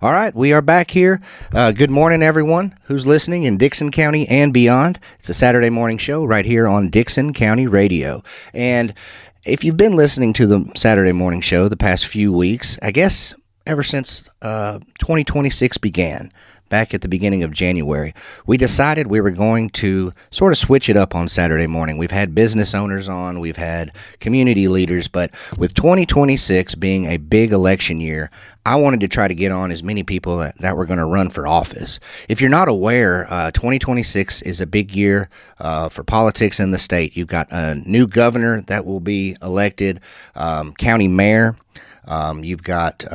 All right, we are back here. Good morning, everyone who's listening in Dickson County and beyond. It's a Saturday morning show right here on Dickson County Radio. And if you've been listening to the Saturday morning show the past few weeks, I guess ever since 2026 began, back at the beginning of January, we decided we were going to sort of switch it up on Saturday morning. We've had business owners on, we've had community leaders, but with 2026 being a big election year, I wanted to try to get on as many people that were going to run for office. If you're not aware, 2026 is a big year for politics in the state. You've got a new governor that will be elected, county mayor, you've got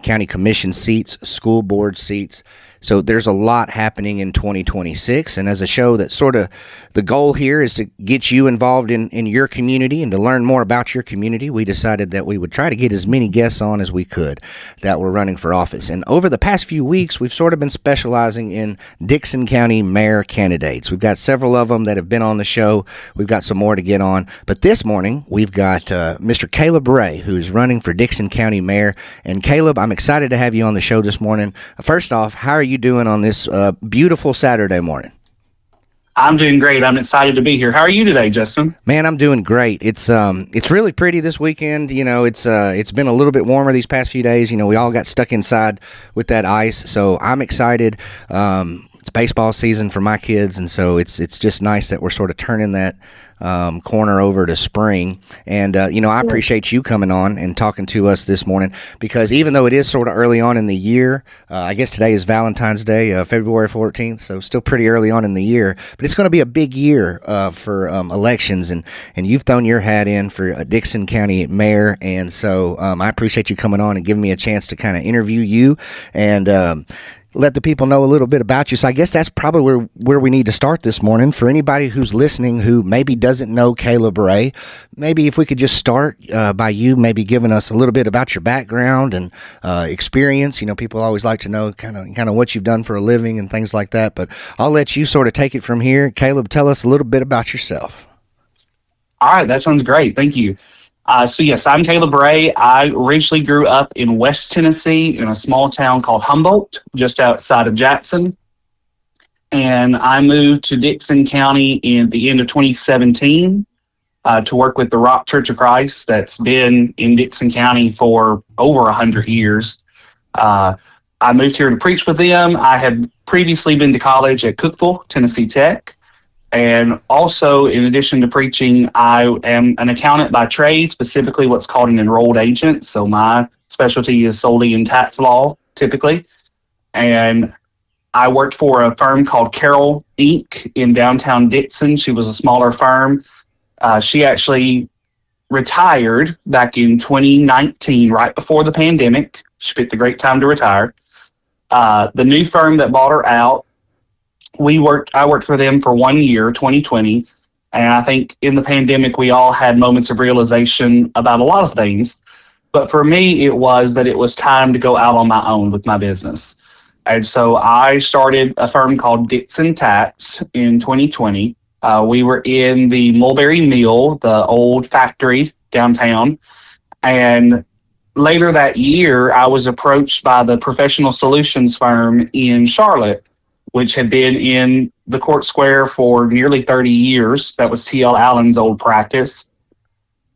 county commission seats, school board seats. So there's a lot happening in 2026, and as a show that sort of the goal here is to get you involved in your community and to learn more about your community, we decided that we would try to get as many guests on as we could that were running for office. And over the past few weeks, we've sort of been specializing in Dickson County mayor candidates. We've got several of them that have been on the show. We've got some more to get on. But this morning, we've got Mr. Caleb Wray, who's running for Dickson County mayor. And Caleb, I'm excited to have you on the show this morning. First off, how are you doing on this beautiful Saturday morning? I'm doing great. I'm excited to be here. How are you today, Justin? Man, I'm doing great. It's really pretty this weekend. You know, it's been a little bit warmer these past few days. You know, we all got stuck inside with that ice, so I'm excited. It's baseball season for my kids, and so it's just nice that we're sort of turning that corner over to spring. And, I appreciate you coming on and talking to us this morning, because even though it is sort of early on in the year, I guess today is Valentine's Day, February 14th, so still pretty early on in the year, but it's going to be a big year for elections, and you've thrown your hat in for Dickson County mayor, and so I appreciate you coming on and giving me a chance to kind of interview you and let the people know a little bit about you. So I guess that's probably where we need to start this morning. For anybody who's listening who maybe doesn't know Caleb Wray, maybe if we could just start by you maybe giving us a little bit about your background and experience. You know, people always like to know kind of what you've done for a living and things like that. But I'll let you sort of take it from here. Caleb, tell us a little bit about yourself. All right, that sounds great. Thank you. So yes, I'm Caleb Wray. I originally grew up in West Tennessee in a small town called Humboldt, just outside of Jackson. And I moved to Dickson County in the end of 2017 to work with the Rock Church of Christ that's been in Dickson County for over 100 years. I moved here to preach with them. I had previously been to college at Cookeville, Tennessee Tech. And also, in addition to preaching, I am an accountant by trade, specifically what's called an enrolled agent. So my specialty is solely in tax law, typically. And I worked for a firm called Carroll Inc. in downtown Dickson. She was a smaller firm. She actually retired back in 2019, right before the pandemic. She picked a great time to retire. The new firm that bought her out, I worked for them for 1 year, 2020, and I think in the pandemic we all had moments of realization about a lot of things. But for me, it was that it was time to go out on my own with my business. And so I started a firm called Dixon Tax in 2020. We were in the Mulberry Mill, the old factory downtown, and later that year I was approached by the professional solutions firm in Charlotte, which had been in the Court Square for nearly 30 years. That was T.L. Allen's old practice,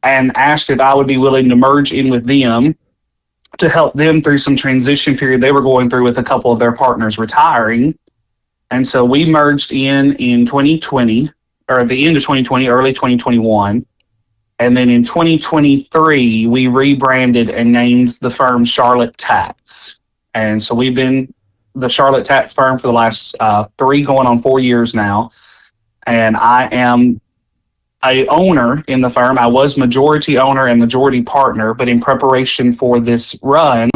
and asked if I would be willing to merge in with them to help them through some transition period they were going through with a couple of their partners retiring. And so we merged in 2020, or at the end of 2020, early 2021. And then in 2023, we rebranded and named the firm Charlotte Tax. And so we've been the Charlotte Tax firm for the last 3 going on 4 years now. And I am a owner in the firm. I was majority owner and majority partner, but in preparation for this run,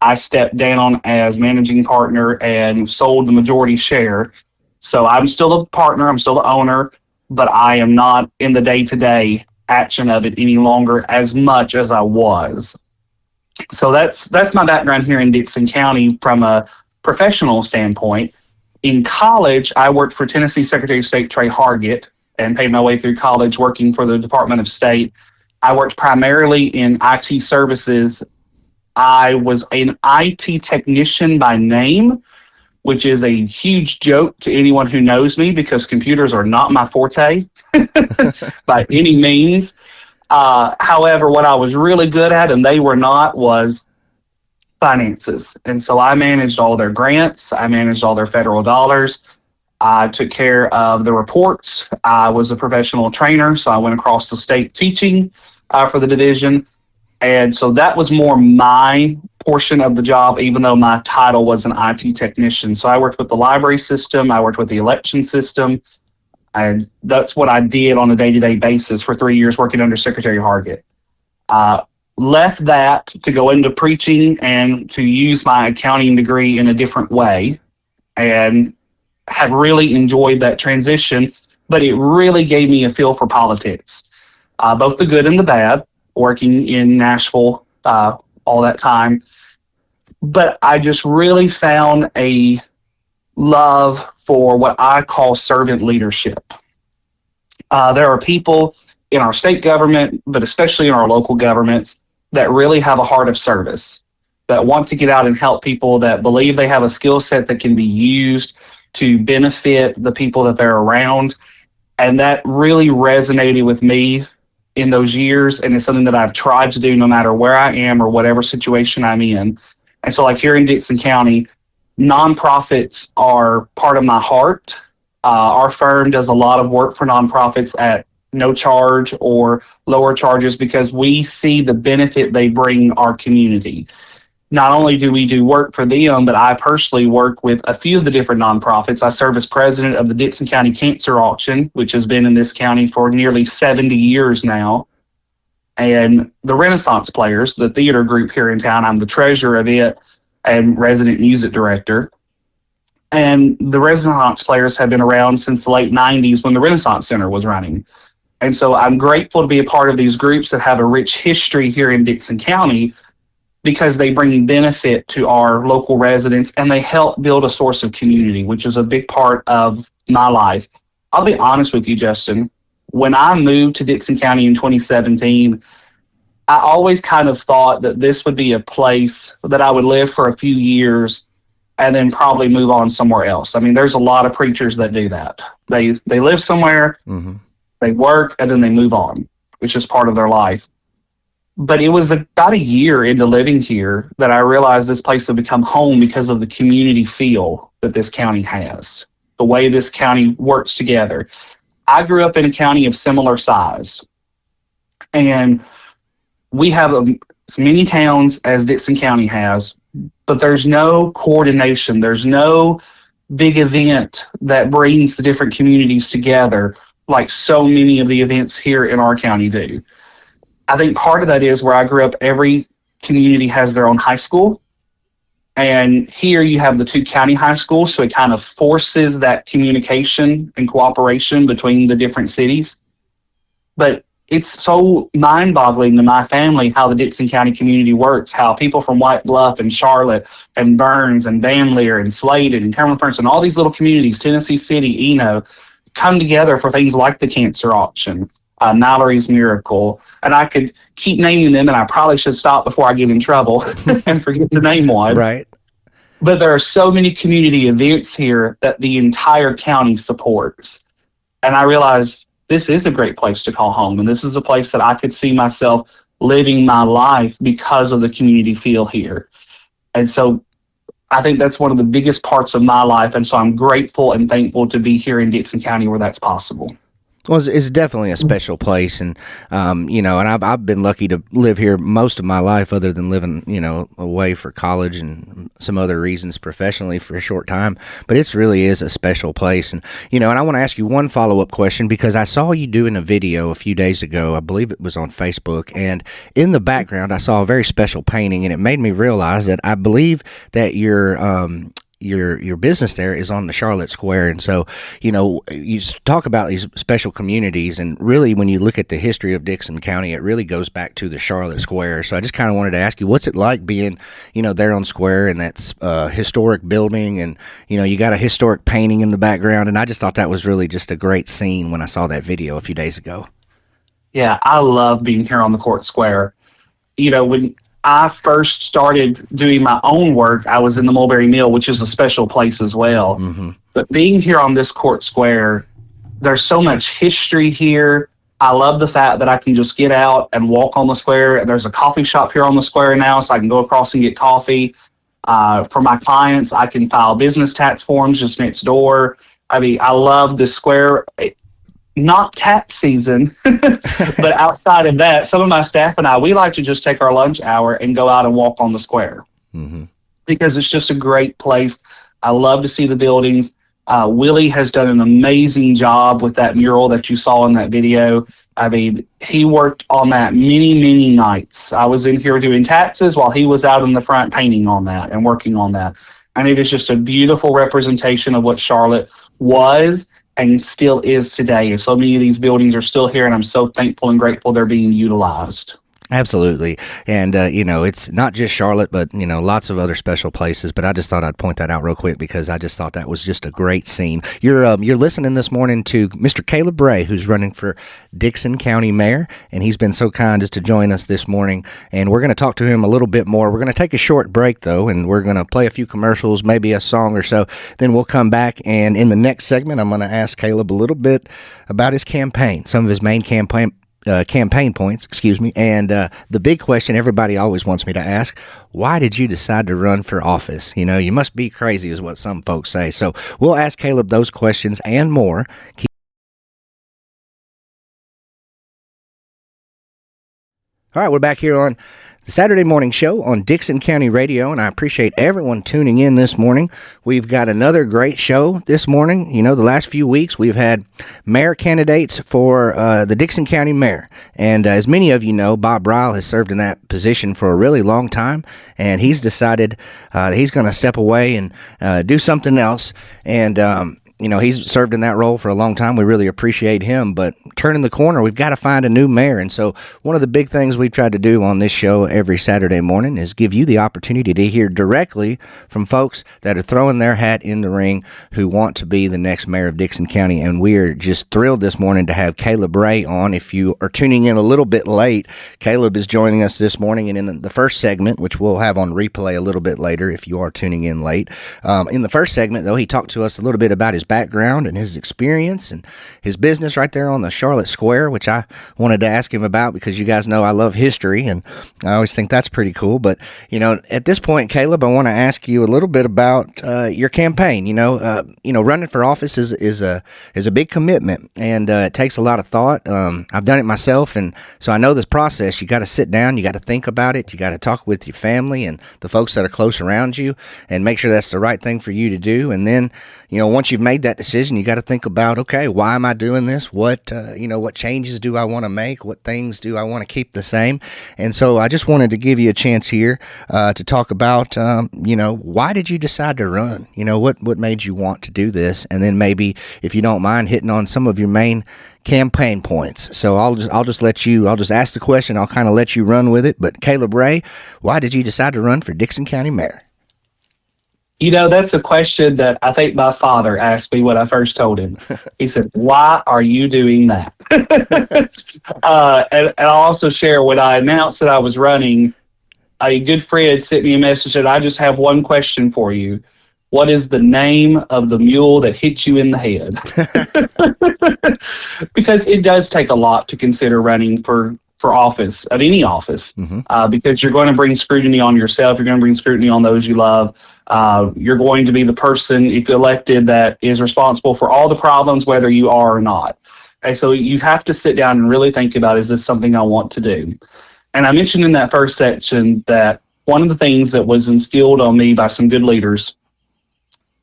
I stepped down as managing partner and sold the majority share. So I'm still a partner, I'm still the owner, but I am not in the day-to-day action of it any longer as much as I was. So that's my background here in Dickson County from a professional standpoint. In college, I worked for Tennessee Secretary of State Trey Hargett and paid my way through college working for the Department of State. I worked primarily in IT services I was an IT technician by name, which is a huge joke to anyone who knows me because computers are not my forte by any means. However, what I was really good at, and they were not, was finances. And so I managed all their grants. I managed all their federal dollars. I took care of the reports. I was a professional trainer, so I went across the state teaching for the division. And so that was more my portion of the job, even though my title was an IT technician. So I worked with the library system. I worked with the election system. And that's what I did on a day-to-day basis for 3 years working under Secretary Hargett. Left that to go into preaching and to use my accounting degree in a different way, and have really enjoyed that transition. But it really gave me a feel for politics, both the good and the bad, working in Nashville all that time. But I just really found a love for what I call servant leadership. There are people in our state government, but especially in our local governments, that really have a heart of service, that want to get out and help people, that believe they have a skill set that can be used to benefit the people that they're around. And that really resonated with me in those years, and it's something that I've tried to do no matter where I am or whatever situation I'm in. And so, like here in Dixon County, nonprofits are part of my heart. Our firm does a lot of work for nonprofits at no charge or lower charges because we see the benefit they bring our community. Not only do we do work for them, but I personally work with a few of the different nonprofits. I serve as president of the Dixon County Cancer Auction, which has been in this county for nearly 70 years now. And the Renaissance Players, the theater group here in town, I'm the treasurer of it and resident music director. And the Renaissance Players have been around since the late 90s when the Renaissance Center was running. And so I'm grateful to be a part of these groups that have a rich history here in Dixon County, because they bring benefit to our local residents and they help build a source of community, which is a big part of my life. I'll be honest with you, Justin. When I moved to Dixon County in 2017, I always kind of thought that this would be a place that I would live for a few years and then probably move on somewhere else. I mean, there's a lot of preachers that do that. They live somewhere, they work, and then they move on, which is part of their life. But it was about a year into living here that I realized this place had become home because of the community feel that this county has, the way this county works together. I grew up in a county of similar size, and we have as many towns as Dixon County has, but there's no coordination. There's no big event that brings the different communities together like so many of the events here in our county do. I think part of that is where I grew up, every community has their own high school. And here you have the two county high schools, so it kind of forces that communication and cooperation between the different cities. But it's so mind-boggling to my family how the Dixon County community works, how people from White Bluff and Charlotte and Burns and Van Leer and Sladen and Cumberland Furnace and all these little communities, Tennessee City, Eno, come together for things like the cancer auction, Mallory's Miracle, and I could keep naming them, and I probably should stop before I get in trouble and forget to name one. Right. But there are so many community events here that the entire county supports. And I realized this is a great place to call home, and this is a place that I could see myself living my life because of the community feel here. And so I think that's one of the biggest parts of my life, and so I'm grateful and thankful to be here in Dixon County where that's possible. Well, it's definitely a special place, and and I've been lucky to live here most of my life, other than living away for college and some other reasons professionally for a short time. But it really is a special place, and and I want to ask you one follow-up question, because I saw you doing a video a few days ago. I believe it was on Facebook, and in the background I saw a very special painting, and it made me realize that I believe that your business there is on the Charlotte Square. And so, you talk about these special communities, and really when you look at the history of Dixon County, it really goes back to the Charlotte Square. So I just kind of wanted to ask you, what's it like being, there on Square, and that's a historic building, and, you got a historic painting in the background. And I just thought that was really just a great scene when I saw that video a few days ago. Yeah, I love being here on the Court Square. When I first started doing my own work, I was in the Mulberry Mill, which is a special place as well. Mm-hmm. But being here on this court square, there's so much history here. I love the fact that I can just get out and walk on the square. There's a coffee shop here on the square now, so I can go across and get coffee. For my clients, I can file business tax forms just next door. I mean, I love the square. Not tax season, but outside of that, some of my staff and I, we like to just take our lunch hour and go out and walk on the square because it's just a great place. I love to see the buildings. Willie has done an amazing job with that mural that you saw in that video. I mean, he worked on that many, many nights. I was in here doing taxes while he was out in the front painting on that and working on that. And it is just a beautiful representation of what Charlotte was and still is today. And so many of these buildings are still here, and I'm so thankful and grateful they're being utilized. Absolutely. And, it's not just Charlotte, but, lots of other special places. But I just thought I'd point that out real quick because I just thought that was just a great scene. You're listening this morning to Mr. Caleb Wray, who's running for Dickson County Mayor, and he's been so kind as to join us this morning. And we're going to talk to him a little bit more. We're going to take a short break, though, and we're going to play a few commercials, maybe a song or so. Then we'll come back, and in the next segment, I'm going to ask Caleb a little bit about his campaign, some of his main campaign points, and the big question everybody always wants me to ask: why did you decide to run for office? You must be crazy, is what some folks say. So we'll ask Caleb those questions and more. All right, we're back here on the Saturday morning show on Dickson County Radio, and I appreciate everyone tuning in this morning. We've got another great show this morning. The last few weeks we've had mayor candidates for the Dickson County mayor, and as many of you know, Bob Ryle has served in that position for a really long time, and he's decided he's going to step away and do something else, and he's served in that role for a long time. We really appreciate him, but turning the corner, we've got to find a new mayor. And so one of the big things we've tried to do on this show every Saturday morning is give you the opportunity to hear directly from folks that are throwing their hat in the ring who want to be the next mayor of Dickson County. And we're just thrilled this morning to have Caleb Wray on. If you are tuning in a little bit late, Caleb is joining us this morning. And in the first segment, which we'll have on replay a little bit later if you are tuning in late, in the first segment, though, he talked to us a little bit about his background and his experience and his business right there on the Charlotte Square, which I wanted to ask him about because you guys know I love history and I always think that's pretty cool. But, at this point, Caleb, I want to ask you a little bit about your campaign. Running for office is a big commitment and it takes a lot of thought. I've done it myself, and so I know this process. You got to sit down, you got to think about it, you got to talk with your family and the folks that are close around you and make sure that's the right thing for you to do. And then, once you've made that decision, you got to think about, okay, why am I doing this? What changes do I want to make? What things do I want to keep the same? And so I just wanted to give you a chance here to talk about, why did you decide to run? What made you want to do this? And then maybe, if you don't mind, hitting on some of your main campaign points. So I'll just ask the question. I'll kind of let you run with it. But Caleb Wray, why did you decide to run for Dickson County Mayor? That's a question that I think my father asked me when I first told him. He said, "Why are you doing that?" And I'll also share, when I announced that I was running, a good friend sent me a message and "I just have one question for you. What is the name of the mule that hit you in the head?" Because it does take a lot to consider running for office, at any office, because you're going to bring scrutiny on yourself. You're going to bring scrutiny on those you love. You're going to be the person, if elected, that is responsible for all the problems, whether you are or not. And so you have to sit down and really think about, is this something I want to do? And I mentioned in that first section that one of the things that was instilled on me by some good leaders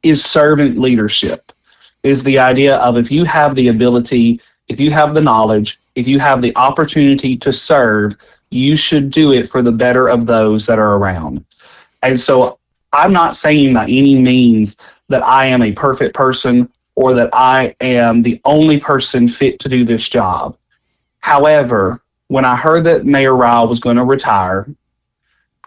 is servant leadership, is the idea of, if you have the ability, if you have the knowledge, if you have the opportunity to serve, you should do it for the better of those that are around. And so I'm not saying by any means that I am a perfect person or that I am the only person fit to do this job. However, when I heard that Mayor Ryle was going to retire,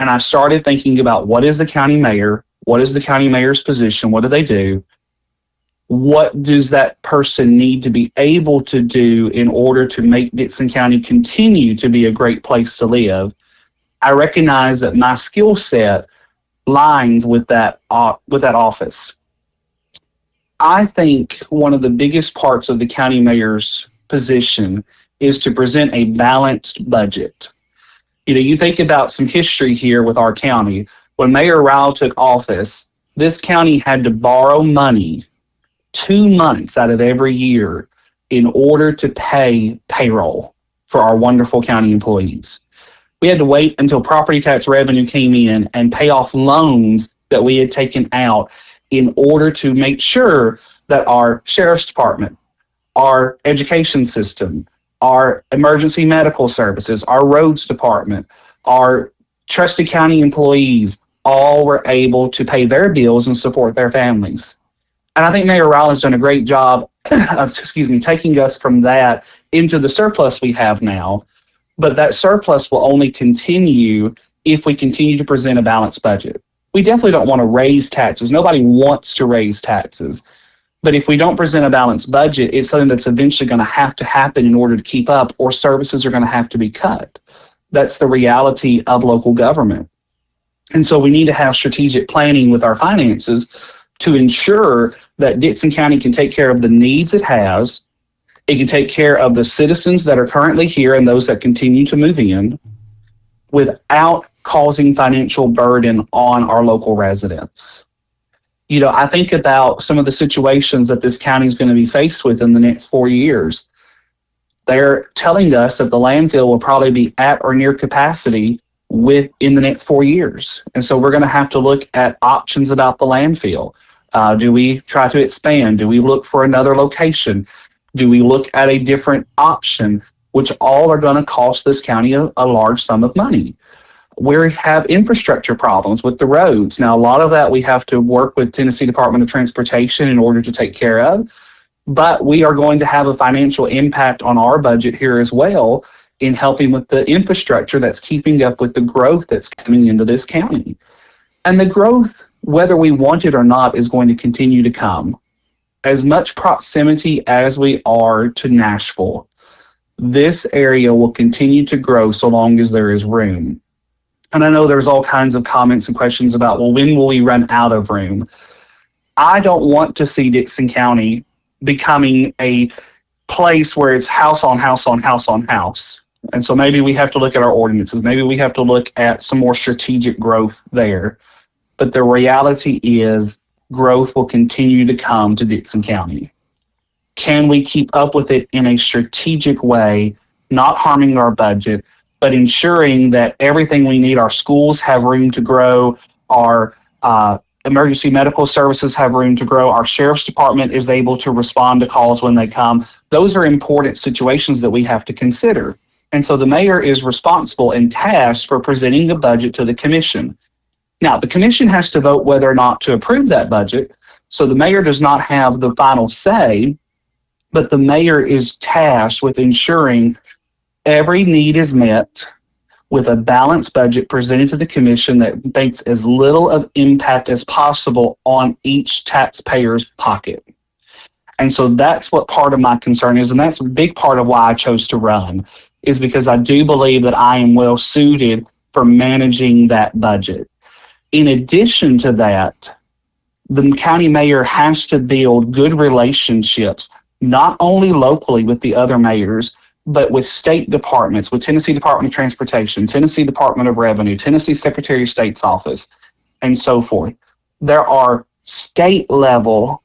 and I started thinking about, what is the county mayor? What is the county mayor's position? What do they do? What does that person need to be able to do in order to make Dickson County continue to be a great place to live? I recognize that my skill set lines with that office. I think one of the biggest parts of the county mayor's position is to present a balanced budget. You think about some history here with our county. When Mayor Ryle took office, this county had to borrow money 2 months out of every year in order to pay payroll for our wonderful county employees. We had to wait until property tax revenue came in and pay off loans that we had taken out in order to make sure that our sheriff's department, our education system, our emergency medical services, our roads department, our trusted county employees all were able to pay their bills and support their families. And I think Mayor Ryle has done a great job of, taking us from that into the surplus we have now. But that surplus will only continue if we continue to present a balanced budget. We definitely don't want to raise taxes. Nobody wants to raise taxes. But if we don't present a balanced budget, it's something that's eventually going to happen in order to keep up, or services are going to have to be cut. That's the reality of local government. And so we need to have strategic planning with our finances to ensure that Dickson County can take care of the needs it has. It can take care of the citizens that are currently here and those that continue to move in without causing financial burden on our local residents. I think about some of the situations that this county is going to be faced with in the next 4 years. They're telling us that the landfill will probably be at or near capacity in the next 4 years. And so we're going to have to look at options about the landfill. Do we try to expand? Do we look for another location? Do we look at a different option, which all are going to cost this county a large sum of money? We have infrastructure problems with the roads. Now, a lot of that we have to work with Tennessee Department of Transportation in order to take care of, but we are going to have a financial impact on our budget here as well in helping with the infrastructure that's keeping up with the growth that's coming into this county. And the growth, whether we want it or not, is going to continue to come. As much proximity as we are to Nashville, this area will continue to grow so long as there is room. And I know there's all kinds of comments and questions about, well, when will we run out of room? I don't want to see Dickson County becoming a place where it's house on house on house on house. And so maybe we have to look at our ordinances. Maybe we have to look at some more strategic growth there. But the reality is growth will continue to come to Dickson County. Can we keep up with it in a strategic way, not harming our budget, but ensuring that everything we need, our schools have room to grow, our emergency medical services have room to grow, our sheriff's department is able to respond to calls when they come. Those are important situations that we have to consider. And so the mayor is responsible and tasked for presenting the budget to the commission. Now, the commission has to vote whether or not to approve that budget, so the mayor does not have the final say, but the mayor is tasked with ensuring every need is met with a balanced budget presented to the commission that makes as little of impact as possible on each taxpayer's pocket. And so that's what part of my concern is, and that's a big part of why I chose to run, is because I do believe that I am well suited for managing that budget. In addition to that, the county mayor has to build good relationships, not only locally with the other mayors, but with state departments, with Tennessee Department of Transportation, Tennessee Department of Revenue, Tennessee Secretary of State's office, and so forth. There are state-level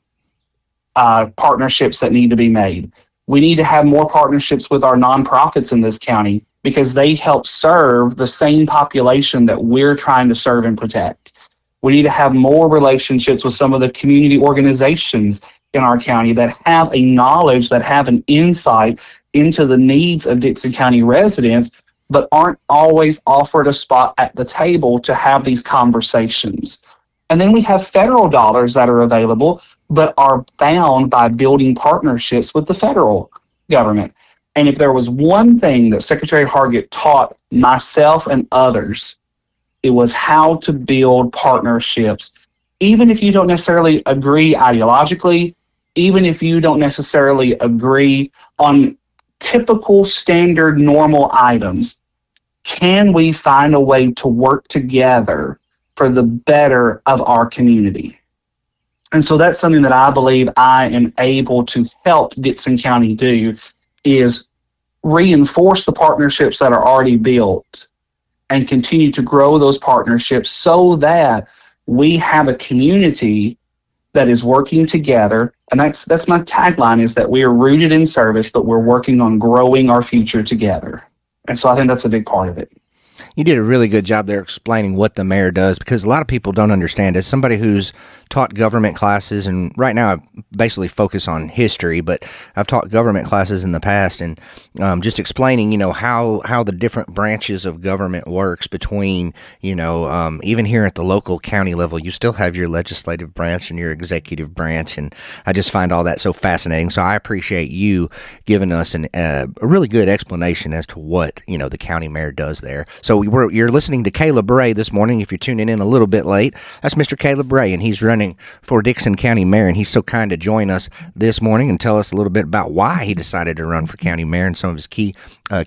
partnerships that need to be made. We need to have more partnerships with our nonprofits in this county because they help serve the same population that we're trying to serve and protect. We need to have more relationships with some of the community organizations in our county that have a knowledge, that have an insight into the needs of Dickson County residents, but aren't always offered a spot at the table to have these conversations. And then we have federal dollars that are available, but are bound by building partnerships with the federal government. And if there was one thing that Secretary Hargett taught myself and others, it was how to build partnerships, even if you don't necessarily agree ideologically, even if you don't necessarily agree on typical, standard, normal items. can we find a way to work together for the better of our community? And so that's something that I believe I am able to help Dixon County do, is reinforce the partnerships that are already built and continue to grow those partnerships so that we have a community that is working together. And that's my tagline, is that we are rooted in service, but we're working on growing our future together. And so I think that's a big part of it. You did a really good job there explaining what the mayor does, because a lot of people don't understand. As somebody who's taught government classes, and right now I basically focus on history, but I've taught government classes in the past, and just explaining, how the different branches of government works between, even here at the local county level, you still have your legislative branch and your executive branch, and I just find all that so fascinating. So I appreciate you giving us a really good explanation as to what, the county mayor does there. So you're listening to Caleb Wray this morning. If you're tuning in a little bit late, that's Mr. Caleb Wray, and he's running for Dixon County Mayor, and he's so kind to join us this morning and tell us a little bit about why he decided to run for county mayor and some of his key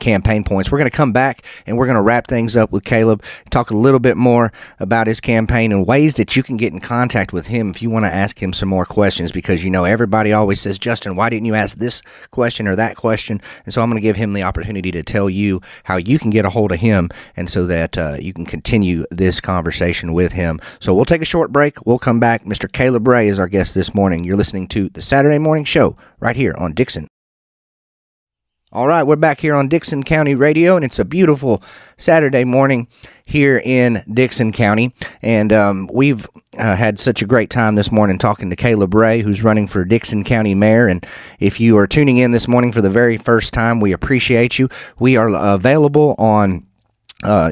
campaign points. We're going to come back, and we're going to wrap things up with Caleb, talk a little bit more about his campaign and ways that you can get in contact with him if you want to ask him some more questions, because, everybody always says, Justin, why didn't you ask this question or that question? And so I'm going to give him the opportunity to tell you how you can get a hold of him, and so that you can continue this conversation with him. So we'll take a short break. We'll come back. Mr. Caleb Wray is our guest this morning. You're listening to the Saturday Morning Show right here on Dixon. All right, we're back here on Dixon County Radio, and it's a beautiful Saturday morning here in Dixon County. And we've had such a great time this morning talking to Caleb Wray, who's running for Dixon County Mayor. And if you are tuning in this morning for the very first time, we appreciate you. We are available on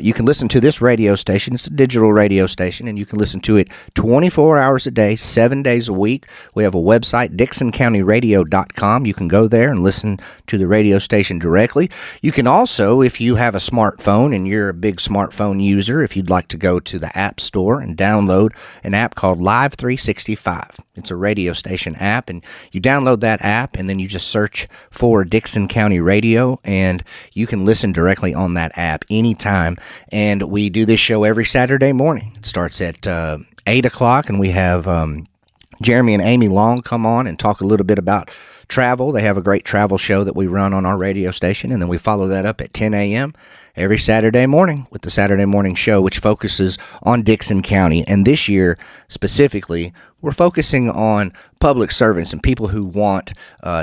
you can listen to this radio station. It's a digital radio station, and you can listen to it 24 hours a day, 7 days a week. We have a website, DixonCountyRadio.com. You can go there and listen to the radio station directly. You can also, if you have a smartphone and you're a big smartphone user, if you'd like to go to the App Store and download an app called Live 365. It's a radio station app, and you download that app, and then you just search for Dixon County Radio, and you can listen directly on that app anytime. And we do this show every Saturday morning. It starts at 8 o'clock, and we have Jeremy and Amy Long come on and talk a little bit about travel. They have a great travel show that we run on our radio station, and then we follow that up at 10 a.m. every Saturday morning with the Saturday Morning Show, which focuses on Dixon County. And this year, specifically, we're focusing on public servants and people who want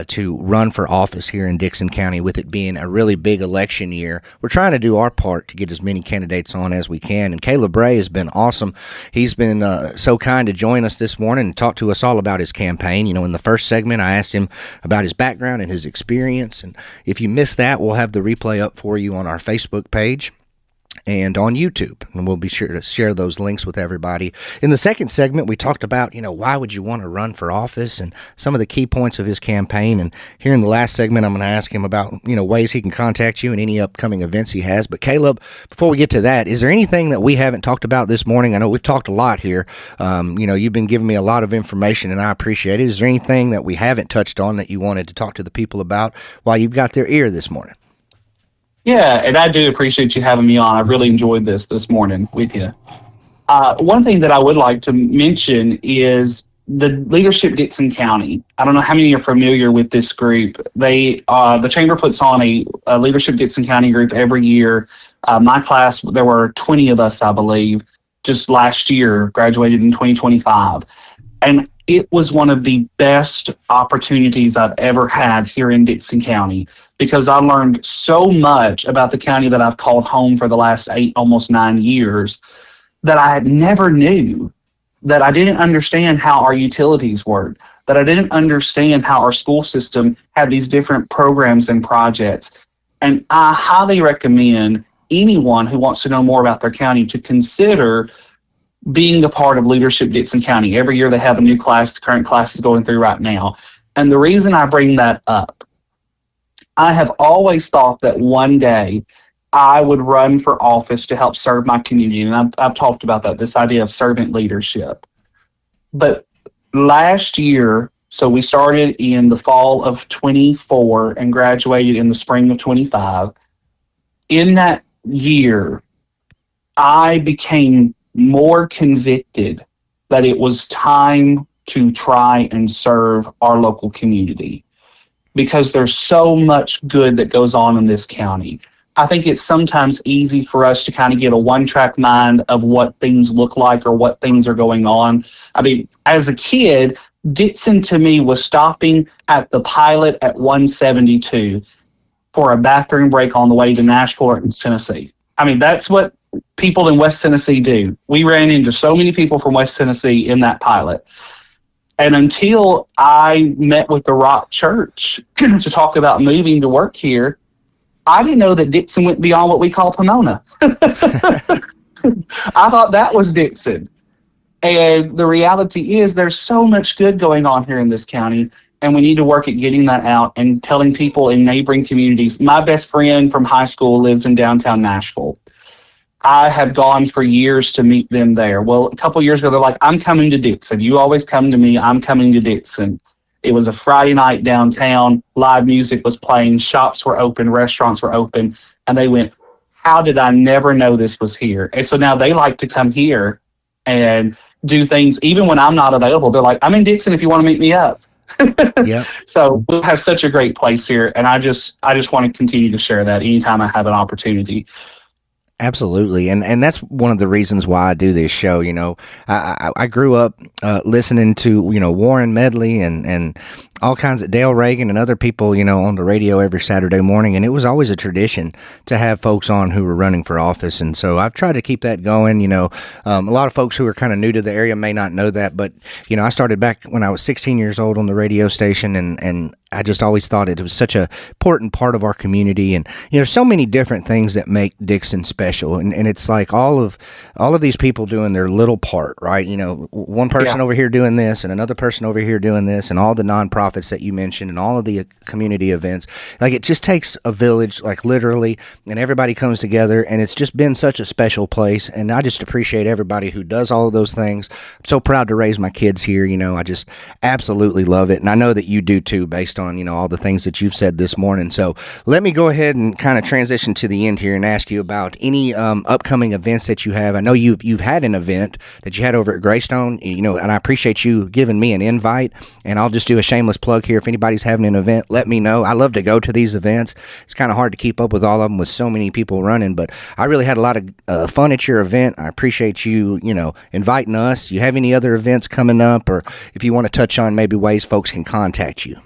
to run for office here in Dixon County, with it being a really big election year. We're trying to do our part to get as many candidates on as we can. And Caleb Wray has been awesome. He's been so kind to join us this morning and talk to us all about his campaign. In the first segment, I asked him about his background and his experience. And if you missed that, we'll have the replay up for you on our Facebook page and on YouTube, and we'll be sure to share those links with everybody. In the second segment, we talked about, why would you want to run for office and some of the key points of his campaign. And here in the last segment, I'm going to ask him about, ways he can contact you and any upcoming events he has. But Caleb, before we get to that, is there anything that we haven't talked about this morning? I know we've talked a lot here. You've been giving me a lot of information, and I appreciate it. Is there anything that we haven't touched on that you wanted to talk to the people about while you've got their ear this morning? Yeah, and I do appreciate you having me on. I really enjoyed this morning with you. One thing that I would like to mention is the Leadership Dixon County. I don't know how many are familiar with this group. The Chamber puts on a Leadership Dixon County group every year. My class, there were 20 of us, I believe, just last year, graduated in 2025. And it was one of the best opportunities I've ever had here in Dixon County, because I learned so much about the county that I've called home for the last 8, almost 9 years, that I had never knew, that I didn't understand how our utilities worked, that I didn't understand how our school system had these different programs and projects. And I highly recommend anyone who wants to know more about their county to consider being a part of Leadership Dixon County. Every year they have a new class. The current class is going through right now. And the reason I bring that up, I have always thought that one day I would run for office to help serve my community. And I've talked about that, this idea of servant leadership. But last year, so we started in the fall of 24 and graduated in the spring of 25. In that year, I became more convicted that it was time to try and serve our local community because there's so much good that goes on in this county. I think it's sometimes easy for us to kind of get a one-track mind of what things look like or what things are going on. I mean, as a kid, Dixon to me was stopping at the Pilot at 172 for a bathroom break on the way to Nashville and Tennessee. I mean, that's what people in West Tennessee do. We ran into so many people from West Tennessee in that Pilot. And until I met with the Rock Church to talk about moving to work here, I didn't know that Dixon went beyond what we call Pomona. I thought that was Dixon. And the reality is there's so much good going on here in this county, and we need to work at getting that out and telling people in neighboring communities. My best friend from high school lives in downtown Nashville. I have gone for years to meet them there. Well, a couple years ago, they're like, I'm coming to Dixon. You always come to me. I'm coming to Dixon. It was a Friday night downtown. Live music was playing. Shops were open. Restaurants were open. And they went, how did I never know this was here? And so now they like to come here and do things. Even when I'm not available, they're like, I'm in Dixon if you want to meet me up. Yeah. So we have such a great place here. And I just want to continue to share that anytime I have an opportunity. Absolutely, and that's one of the reasons why I do this show. You know, I grew up listening to Warren Medley and all kinds of Dale Reagan and other people on the radio every Saturday morning, and it was always a tradition to have folks on who were running for office, and so I've tried to keep that going. A lot of folks who are kind of new to the area may not know that, but I started back when I was 16 years old on the radio station, and I just always thought it was such a important part of our community, and so many different things that make Dixon special, and it's like all of these people doing their little part, right? One person over here doing this, and another person over here doing this, and all the nonprofits that you mentioned, and all of the community events. Like, it just takes a village, like literally, and everybody comes together, and it's just been such a special place. And I just appreciate everybody who does all of those things. I'm so proud to raise my kids here. I just absolutely love it, and I know that you do too, based on all the things that you've said this morning. So let me go ahead and kind of transition to the end here and ask you about any upcoming events that you have. I know you've had an event that you had over at Greystone, and I appreciate you giving me an invite. And I'll just do a shameless plug here. If anybody's having an event, let me know. I love to go to these events. It's kind of hard to keep up with all of them with so many people running, but I really had a lot of fun at your event. I appreciate you, inviting us. You have any other events coming up, or if you want to touch on maybe ways folks can contact you?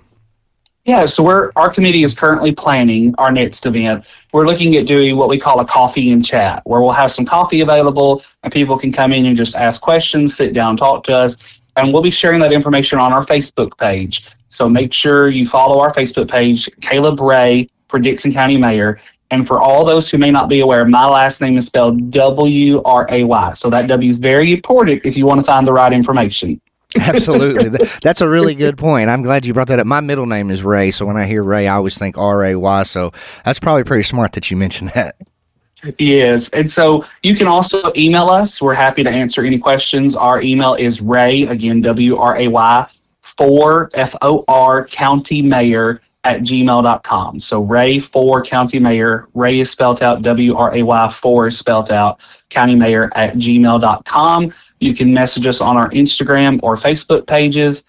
Yeah, so our committee is currently planning our next event. We're looking at doing what we call a coffee and chat, where we'll have some coffee available and people can come in and just ask questions, sit down, talk to us, and we'll be sharing that information on our Facebook page. So make sure you follow our Facebook page, Caleb Wray for Dixon County Mayor. And for all those who may not be aware, my last name is spelled W-R-A-Y. So that W is very important if you want to find the right information. Absolutely. That's a really good point. I'm glad you brought that up. My middle name is Ray, so when I hear Ray, I always think R-A-Y, so that's probably pretty smart that you mentioned that. Yes, and so you can also email us. We're happy to answer any questions. Our email is Ray, again, W-R-A-Y, F-O-R, County Mayor @gmail.com. So Ray for County Mayor. Ray is spelled out W-R-A-Y, 4 is spelled out, County Mayor @gmail.com. You can message us on our Instagram or Facebook pages.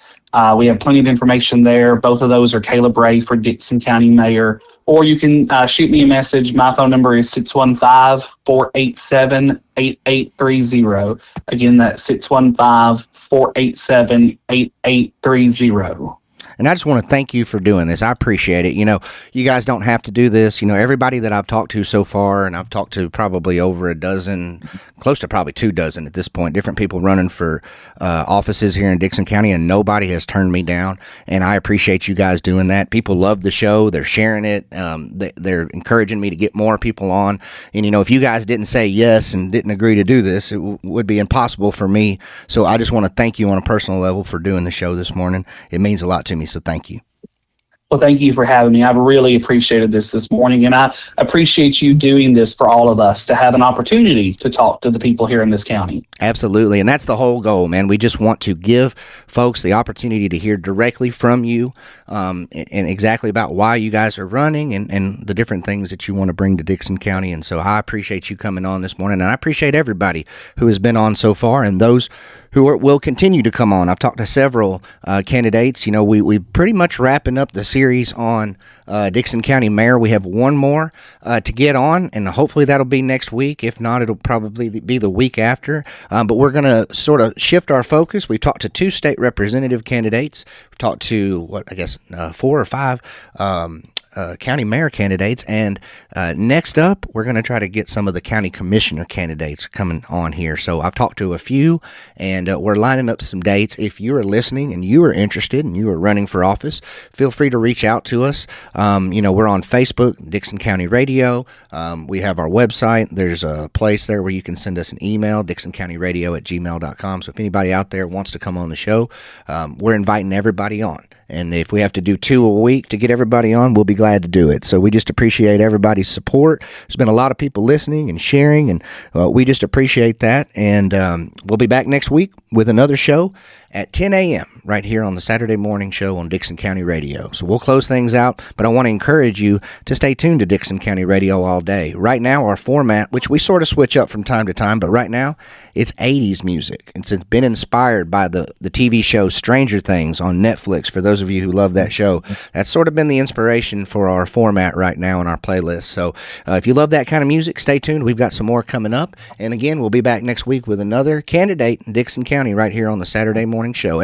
We have plenty of information there. Both of those are Caleb Ray for Dixon County Mayor. Or you can shoot me a message. My phone number is 615-487-8830. Again, that's 615-487-8830. And I just want to thank you for doing this. I appreciate it. You guys don't have to do this. Everybody that I've talked to so far, and I've talked to probably over a dozen, close to probably 24 at this point, different people running for offices here in Dixon County, and nobody has turned me down. And I appreciate you guys doing that. People love the show. They're sharing it. They're encouraging me to get more people on. And, if you guys didn't say yes and didn't agree to do this, it would be impossible for me. So I just want to thank you on a personal level for doing the show this morning. It means a lot to me. So thank you. Well, thank you for having me. I've really appreciated this morning, and I appreciate you doing this for all of us to have an opportunity to talk to the people here in this county. Absolutely, and that's the whole goal, man. We just want to give folks the opportunity to hear directly from you and exactly about why you guys are running and the different things that you want to bring to Dickson County. And so I appreciate you coming on this morning, and I appreciate everybody who has been on so far and those who will continue to come on. I've talked to several candidates. You know, we pretty much wrapping up the series on Dickson County Mayor. We have one more to get on, and hopefully that'll be next week. If not, it'll probably be the week after. But we're going to sort of shift our focus. We've talked to 2 state representative candidates. We've talked to, 4 or 5 county mayor candidates, and next up we're going to try to get some of the county commissioner candidates coming on here. So I've talked to a few, and we're lining up some dates. If you are listening and you are interested and you are running for office, feel free to reach out to us. We're on Facebook, Dickson County Radio. We have our website. There's a place there where you can send us an email, dixoncountyradio@gmail.com. So if anybody out there wants to come on the show, we're inviting everybody on. And if we have to do 2 a week to get everybody on, we'll be glad to do it. So we just appreciate everybody's support. There's been a lot of people listening and sharing, and we just appreciate that. And we'll be back next week with another show at 10 a.m. right here on the Saturday morning show on Dickson County Radio. So we'll close things out, but I want to encourage you to stay tuned to Dickson County Radio all day. Right now, our format, which we sort of switch up from time to time, but right now, it's 80s music. It's been inspired by the TV show Stranger Things on Netflix. For those of you who love that show, that's sort of been the inspiration for our format right now in our playlist. So if you love that kind of music, stay tuned. We've got some more coming up. And again, we'll be back next week with another candidate in Dickson County right here on the Saturday morning show.